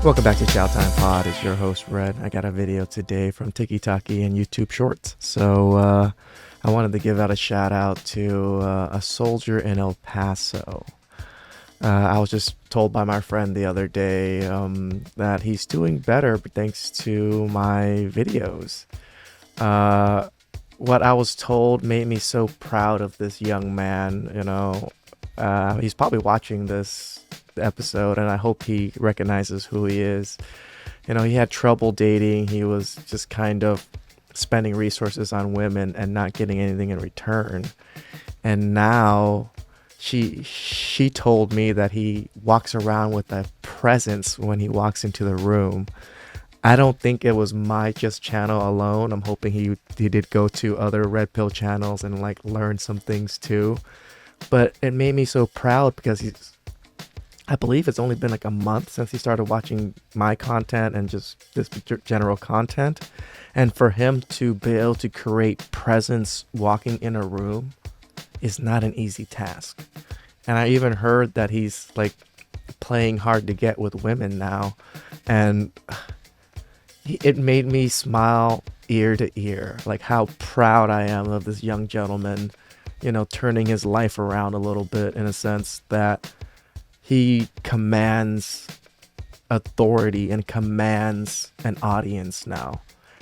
Welcome back to Chow Time Pod. It's your host, Red. I got a video today from TikTok and YouTube Shorts. So I wanted to give out a shout out to a soldier in El Paso. I was just told by my friend the other day that he's doing better thanks to my videos. What I was told made me so proud of this young man. You know, he's probably watching this episode, and I hope he recognizes who he is. You know, he had trouble dating. He was just kind of spending resources on women and not getting anything in return. And now she told me that he walks around with a presence when he walks into the room. I don't think it was my just channel alone. I'm hoping he did go to other red pill channels and like learn some things too. But it made me so proud because I believe it's only been like a month since he started watching my content and just this general content. And for him to be able to create presence walking in a room is not an easy task. And I even heard that he's like playing hard to get with women now. And it made me smile ear to ear, like how proud I am of this young gentleman, you know, turning his life around a little bit in a sense that he commands authority and commands an audience now.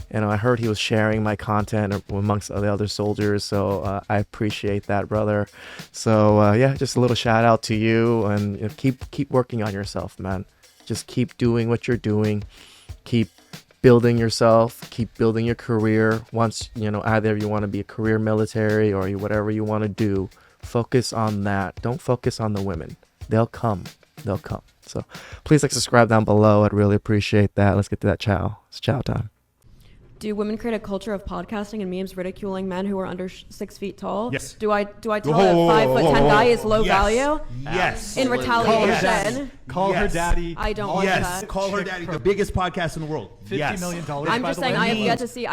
You know, I heard he was sharing my content amongst the other soldiers, so I appreciate that, brother. So yeah, just a little shout out to you, and you know, keep working on yourself, man. Just keep doing what you're doing. Keep building yourself. Keep building your career. Once you know, either you want to be a career military or whatever you want to do, focus on that. Don't focus on the women. They'll come. So please subscribe down below. I'd really appreciate that. Let's get to that chow. It's chow time. Do women create a culture of podcasting and memes ridiculing men who are under 6 feet tall? Yes. Do I tell a 5'10" guy is low value? Yes. In retaliation. Call her daddy. I don't want that. Call her daddy. The biggest podcast in the world. $50 million. I'm just saying I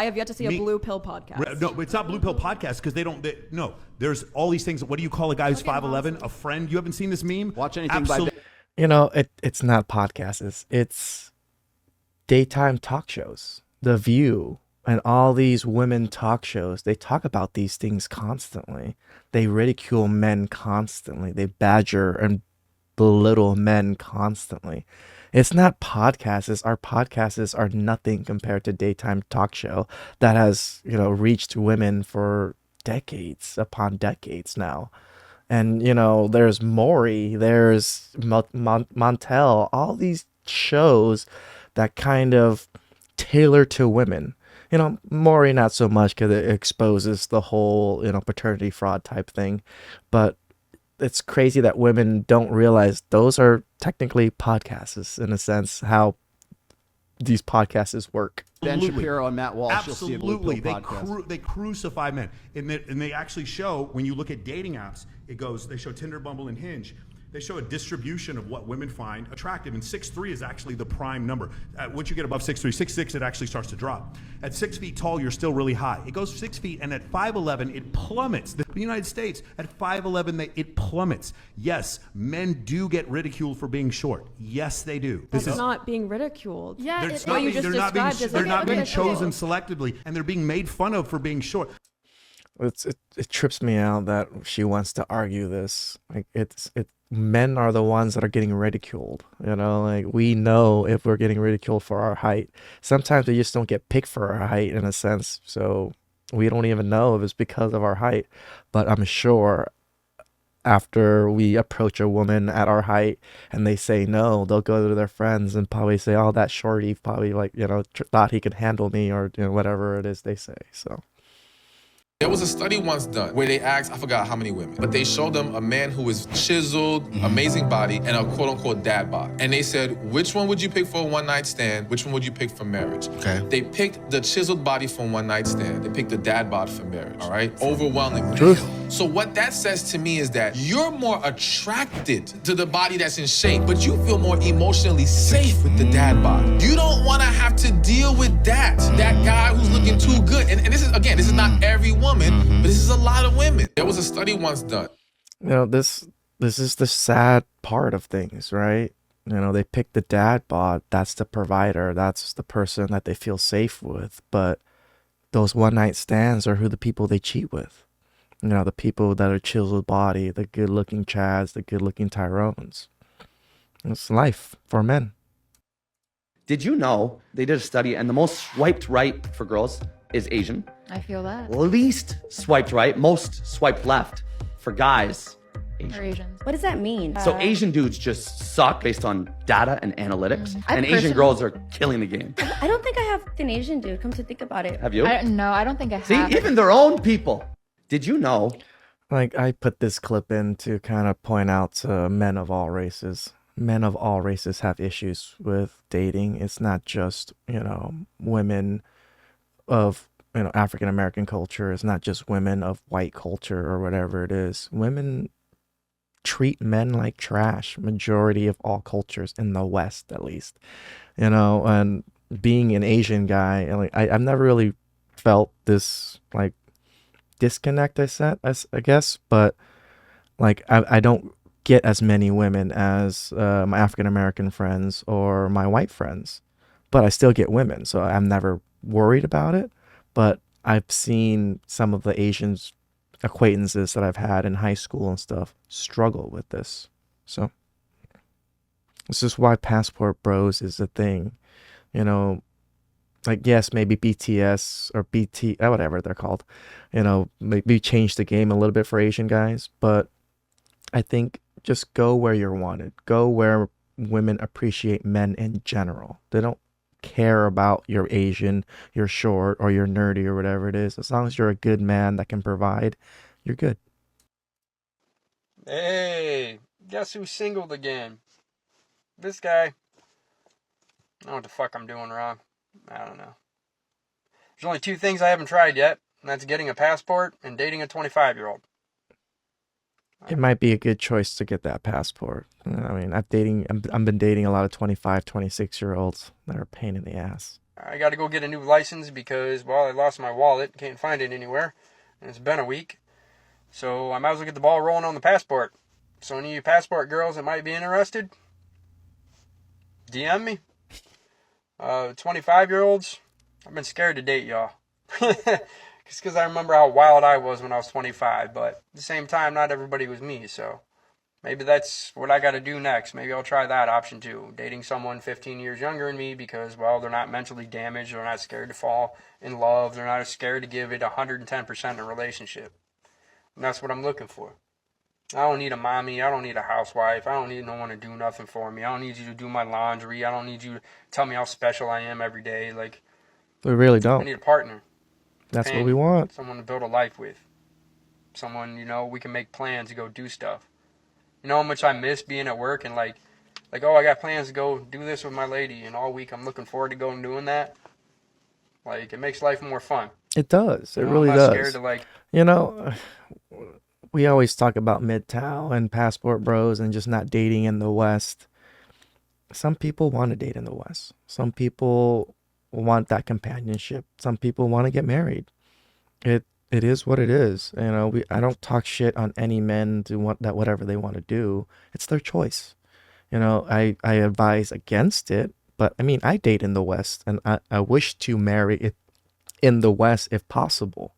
have yet to see a blue pill podcast. No, it's not blue pill podcast because no. There's all these things. What do you call a guy who's 5'11"? A friend? You haven't seen this meme? Watch anything Absolutely. by You know, it's not podcasts. It's daytime talk shows. The View and all these women talk shows. They talk about these things constantly. They ridicule men constantly. They badger and belittle men constantly. It's not podcasts. Our podcasts are nothing compared to daytime talk show that has, you know, reached women for decades upon decades now. And, you know, there's Maury, there's Montel, all these shows that kind of tailor to women. You know, Maury not so much because it exposes the whole, you know, paternity fraud type thing. But it's crazy that women don't realize those are technically podcasts in a sense, how these podcasts work. Ben Shapiro and Matt Walsh. Absolutely. You'll see a Blue Pill They crucify men. And they actually show, when you look at dating apps, they show Tinder, Bumble, and Hinge. They show a distribution of what women find attractive, and 6'3" is actually the prime number. Once you get above 6'3", 6'6", it actually starts to drop. At 6 feet tall, you're still really high. It goes 6 feet, and at 5'11", it plummets. The United States, at 5'11", it plummets. Yes, men do get ridiculed for being short. Yes, they do. That's not being ridiculed. Yeah, They're not being chosen selectively, and they're being made fun of for being short. It trips me out that she wants to argue this. Like men are the ones that are getting ridiculed. You know, like we know if we're getting ridiculed for our height. Sometimes we just don't get picked for our height in a sense. So we don't even know if it's because of our height. But I'm sure after we approach a woman at our height and they say no, they'll go to their friends and probably say, oh, that shorty probably like, you know, thought he could handle me, or, you know, whatever it is they say. So There was a study once done where they asked, I forgot how many women, but they showed them a man who was chiseled, amazing body, and a quote-unquote dad bod. And they said, which one would you pick for a one-night stand? Which one would you pick for marriage? Okay. They picked the chiseled body for one-night stand. They picked the dad bod for marriage, all right? Overwhelmingly. Truth. So what that says to me is that you're more attracted to the body that's in shape, but you feel more emotionally safe with the dad bod. You don't want to have to deal with that guy who's looking too good. And this is, again, this is not every woman, but this is a lot of women. There was a study once done. You know, this is the sad part of things, right? They pick the dad bod. That's the provider. That's the person that they feel safe with. But those one night stands are who the people they cheat with. The people that are chiseled body, the good looking Chads, the good looking Tyrones. It's life for men. Did you know they did a study and the most swiped right for girls is Asian? I feel that. Least swiped right, most swiped left for guys, Or Asians. What does that mean? So Asian dudes just suck based on data and analytics, I and Asian girls are killing the game. I don't think I have an Asian dude, come to think about it. Have you? No, I don't think I have. See, even their own people. Did you know? Like, I put this clip in to kind of point out to men of all races. Men of all races have issues with dating. It's not just, women of, African American culture. It's not just women of white culture or whatever it is. Women treat men like trash, majority of all cultures in the West, at least. And being an Asian guy, like, I've never really felt this, like, disconnect, I guess, but like I don't get as many women as my African American friends or my white friends, but I still get women, so I'm never worried about it. But I've seen some of the Asians acquaintances that I've had in high school and stuff struggle with this. So this is why passport bros is a thing. Like, yes, maybe BTS or BT, whatever they're called, maybe change the game a little bit for Asian guys. But I think just go where you're wanted. Go where women appreciate men in general. They don't care about you're Asian, you're short, or you're nerdy or whatever it is. As long as you're a good man that can provide, you're good. Hey, guess who's singled again? This guy. I don't know what the fuck I'm doing wrong. I don't know. There's only two things I haven't tried yet, and that's getting a passport and dating a 25-year-old. It might be a good choice to get that passport. I mean, I've been dating a lot of 25, 26-year-olds that are a pain in the ass. I got to go get a new license because, well, I lost my wallet, can't find it anywhere, and it's been a week. So I might as well get the ball rolling on the passport. So any of you passport girls that might be interested, DM me. 25-year-olds, I've been scared to date y'all. Just because I remember how wild I was when I was 25. But at the same time, not everybody was me. So maybe that's what I got to do next. Maybe I'll try that option too. Dating someone 15 years younger than me because, well, they're not mentally damaged. They're not scared to fall in love. They're not scared to give it 110% in a relationship. And that's what I'm looking for. I don't need a mommy. I don't need a housewife. I don't need no one to do nothing for me. I don't need you to do my laundry. I don't need you to tell me how special I am every day. Like, We really I don't. need a partner. That's what we want. Someone to build a life with. Someone, we can make plans to go do stuff. You know how much I miss being at work and like, oh, I got plans to go do this with my lady, and all week I'm looking forward to going doing that. Like, it makes life more fun. It does. It really I'm not does. scared to We always talk about MGTOW and passport bros and just not dating in the West. Some people want to date in the West. Some people want that companionship. Some people want to get married. It is what it is. I don't talk shit on any men to want that whatever they want to do. It's their choice. I advise against it, but I mean, I date in the West and I wish to marry it in the West if possible.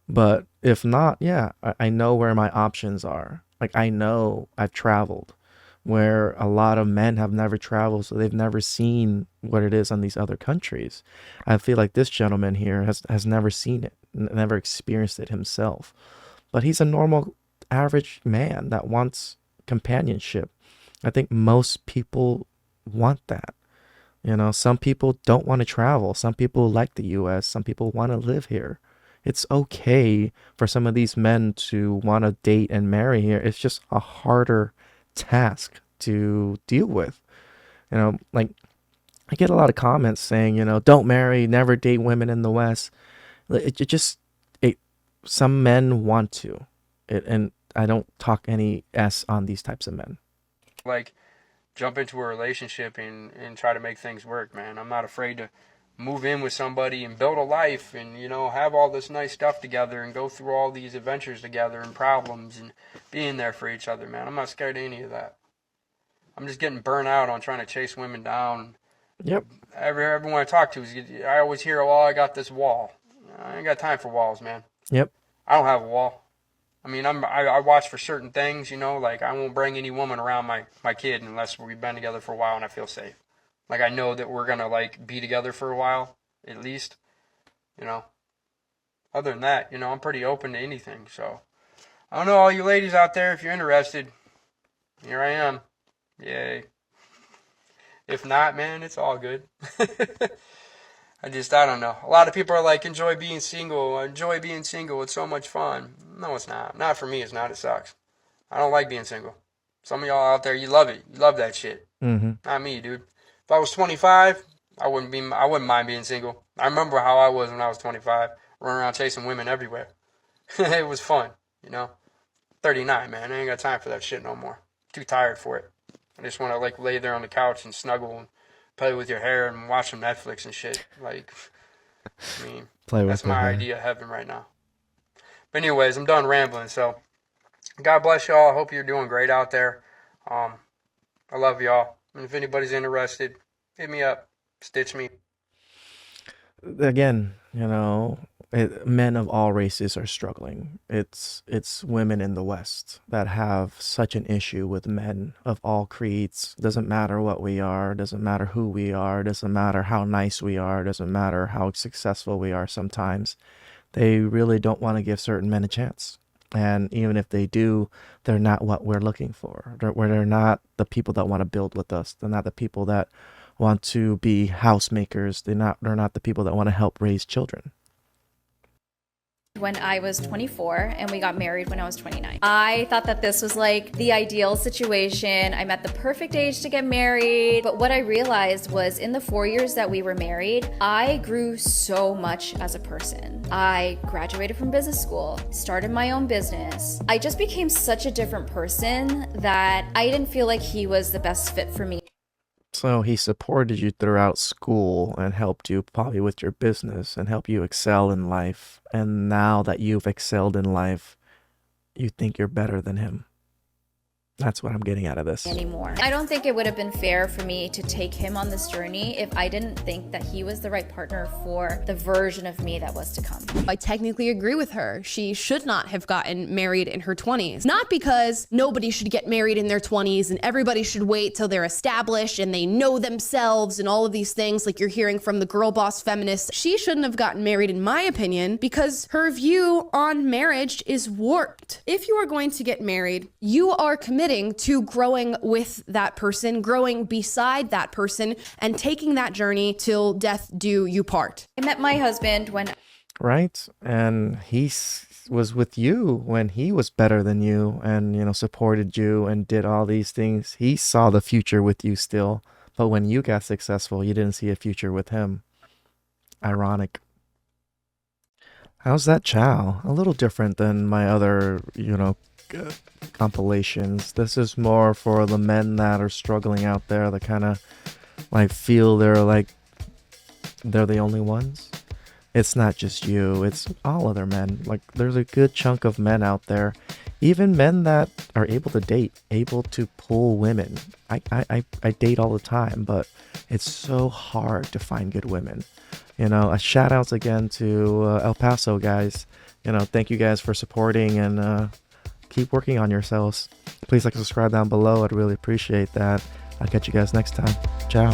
But if not, yeah, I know where my options are. Like, I know I've traveled where a lot of men have never traveled, so they've never seen what it is on these other countries. I feel like this gentleman here has never seen it, never experienced it himself. But he's a normal, average man that wants companionship. I think most people want that. Some people don't want to travel. Some people like the U.S. Some people want to live here. It's okay for some of these men to want to date and marry here. It's just a harder task to deal with. Like, I get a lot of comments saying, don't marry, never date women in the West. Some men want to. And I don't talk any S on these types of men. like jump into a relationship and try to make things work, man. I'm not afraid to move in with somebody and build a life and, have all this nice stuff together and go through all these adventures together and problems and being there for each other, man. I'm not scared of any of that. I'm just getting burnt out on trying to chase women down. Yep. Everyone I talk to, I always hear, "Oh, I got this wall." I ain't got time for walls, man. Yep. I don't have a wall. I mean, I watch for certain things, you know, like I won't bring any woman around my kid unless we've been together for a while and I feel safe. Like I know that we're gonna like be together for a while, at least, you know. Other than that, you know, I'm pretty open to anything. So I don't know, all you ladies out there, if you're interested, here I am. Yay. If not, man, it's all good. I don't know. A lot of people are like, enjoy being single. It's so much fun. No, it's not. Not for me, it's not. It sucks. I don't like being single. Some of y'all out there, you love it. You love that shit. Mm-hmm. Not me, dude. If I was 25, I wouldn't mind being single. I remember how I was when I was 25, running around chasing women everywhere. It was fun, you know. 39, man. I ain't got time for that shit no more. Too tired for it. I just want to like lay there on the couch and snuggle and play with your hair and watch some Netflix and shit. Like, I mean, that's my idea of heaven right now. But anyways, I'm done rambling. So, God bless y'all. I hope you're doing great out there. I love y'all. And if anybody's interested, hit me up. Stitch me. Again, you know, men of all races are struggling. It's women in the West that have such an issue with men of all creeds. Doesn't matter what we are, doesn't matter who we are, doesn't matter how nice we are, doesn't matter how successful we are sometimes. They really don't want to give certain men a chance. And even if they do, they're not what we're looking for. They're not the people that want to build with us. They're not the people that want to be housemakers. They're not the people that want to help raise children. When I was 24 and we got married when I was 29. I thought that this was like the ideal situation. I'm at the perfect age to get married. But what I realized was in the 4 years that we were married, I grew so much as a person. I graduated from business school, started my own business. I just became such a different person that I didn't feel like he was the best fit for me. So he supported you throughout school and helped you probably with your business and helped you excel in life. And now that you've excelled in life, you think you're better than him. That's what I'm getting out of this. Anymore. I don't think it would have been fair for me to take him on this journey if I didn't think that he was the right partner for the version of me that was to come. I technically agree with her. She should not have gotten married in her 20s. Not because nobody should get married in their 20s and everybody should wait till they're established and they know themselves and all of these things like you're hearing from the girl boss feminists. She shouldn't have gotten married, in my opinion, because her view on marriage is warped. If you are going to get married, you are committed to growing with that person, growing beside that person, and taking that journey till death do you part. I met my husband when... Right? And he was with you when he was better than you and, you know, supported you and did all these things. He saw the future with you still. But when you got successful, you didn't see a future with him. Ironic. How's that chow? A little different than my other, you know, compilations. This is more for the men that are struggling out there that kind of like feel they're the only ones. It's not just you, it's all other men. Like there's a good chunk of men out there, even men that are able to date, able to pull women. I date all the time, but it's so hard to find good women. You know, a shout outs again to El Paso guys. You know, thank you guys for supporting and keep working on yourselves. Please like and subscribe down below. I'd really appreciate that. I'll catch you guys next time. Ciao.